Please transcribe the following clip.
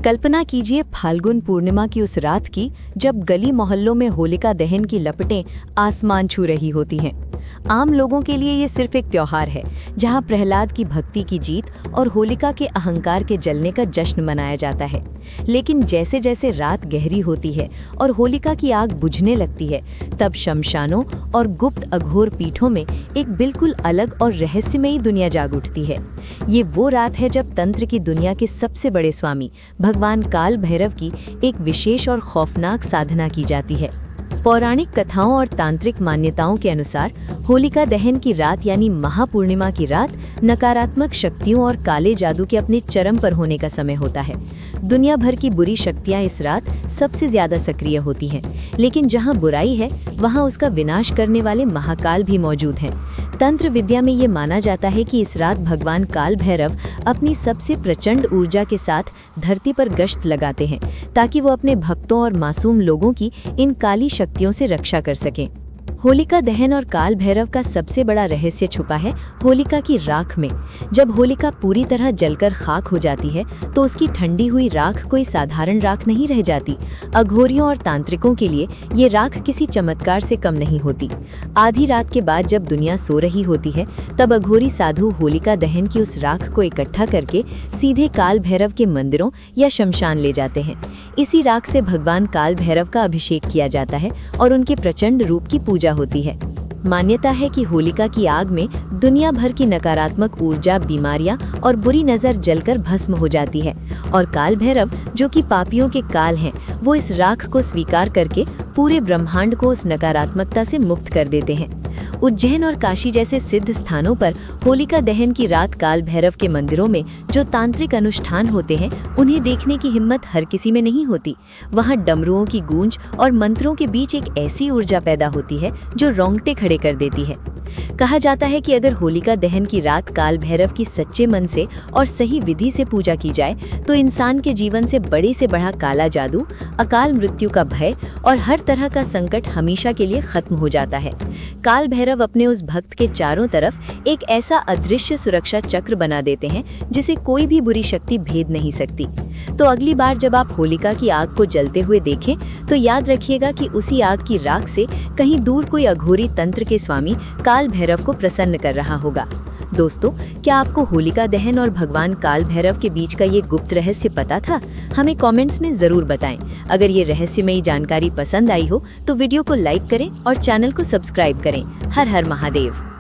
कल्पना कीजिए फाल्गुन पूर्णिमा की उस रात की, जब गली मोहल्लों में होलिका दहन की लपटें आसमान छू रही होती हैं। आम लोगों के लिए ये सिर्फ एक त्योहार है, जहां प्रहलाद की भक्ति की जीत और होलिका के अहंकार के जलने का जश्न मनाया जाता है। लेकिन जैसे जैसे रात गहरी होती है और होलिका की आग बुझने लगती है, तब शमशानों और गुप्त अघोर पीठों में एक बिल्कुल अलग और रहस्यमयी दुनिया जाग उठती है। ये वो रात है जब तंत्र की दुनिया के सबसे बड़े स्वामी भगवान काल भैरव की एक विशेष और खौफनाक साधना की जाती है। पौराणिक कथाओं और तांत्रिक मान्यताओं के अनुसार होलिका दहन की रात यानी महापूर्णिमा की रात नकारात्मक शक्तियों और काले जादू के अपने चरम पर होने का समय होता है। दुनिया भर की बुरी शक्तियां इस रात सबसे ज्यादा सक्रिय होती हैं, लेकिन जहां बुराई है वहां उसका विनाश करने वाले महाकाल भी मौजूद हैं। तंत्र विद्या में ये माना जाता है कि इस रात भगवान काल भैरव अपनी सबसे प्रचंड ऊर्जा के साथ धरती पर गश्त लगाते हैं, ताकि वो अपने भक्तों और मासूम लोगों की इन काली शक्तियों से रक्षा कर सकें। होलिका दहन और काल भैरव का सबसे बड़ा रहस्य छुपा है होलिका की राख में। जब होलिका पूरी तरह जलकर खाक हो जाती है, तो उसकी ठंडी हुई राख कोई साधारण राख नहीं रह जाती। अघोरियों और तांत्रिकों के लिए ये राख किसी चमत्कार से कम नहीं होती। आधी रात के बाद जब दुनिया सो रही होती है, तब अघोरी साधु होलिका दहन की उस राख को इकट्ठा करके सीधे काल भैरव के मंदिरों या शमशान ले जाते हैं। इसी राख से भगवान काल भैरव का अभिषेक किया जाता है और उनके प्रचंड रूप की पूजा होती है। मान्यता है कि होलिका की आग में दुनिया भर की नकारात्मक ऊर्जा, बीमारियां और बुरी नजर जलकर भस्म हो जाती है, और काल भैरव, जो कि पापियों के काल हैं, वो इस राख को स्वीकार करके पूरे ब्रह्मांड को उस नकारात्मकता से मुक्त कर देते हैं। उज्जैन और काशी जैसे सिद्ध स्थानों पर होलिका दहन की रात काल भैरव के मंदिरों में जो तांत्रिक अनुष्ठान होते हैं, उन्हें देखने की हिम्मत हर किसी में नहीं होती। वहां डमरुओं की गूंज और मंत्रों के बीच एक ऐसी ऊर्जा पैदा होती है जो रोंगटे खड़े कर देती है। कहा जाता है कि अगर होलिका दहन की रात काल भैरव की सच्चे मन से और सही विधि से पूजा की जाए, तो इंसान के जीवन से बड़े से बड़ा काला जादू, अकाल मृत्यु का भय और हर तरह का संकट हमेशा के लिए खत्म हो जाता है। काल भैरव अपने उस भक्त के चारों तरफ एक ऐसा अदृश्य सुरक्षा चक्र बना देते हैं जिसे कोई भी बुरी शक्ति भेद नहीं सकती। तो अगली बार जब आप होलिका की आग को जलते हुए देखें, तो याद रखिएगा कि उसी आग की राख से कहीं दूर कोई अघोरी तंत्र के स्वामी काल भैरव को प्रसन्न कर रहा होगा। दोस्तों, क्या आपको होलिका दहन और भगवान काल भैरव के बीच का ये गुप्त रहस्य पता था? हमें कमेंट्स में जरूर बताएं। अगर ये रहस्यमयी जानकारी पसंद आई हो तो वीडियो को लाइक करें और चैनल को सब्सक्राइब करें। हर हर महादेव।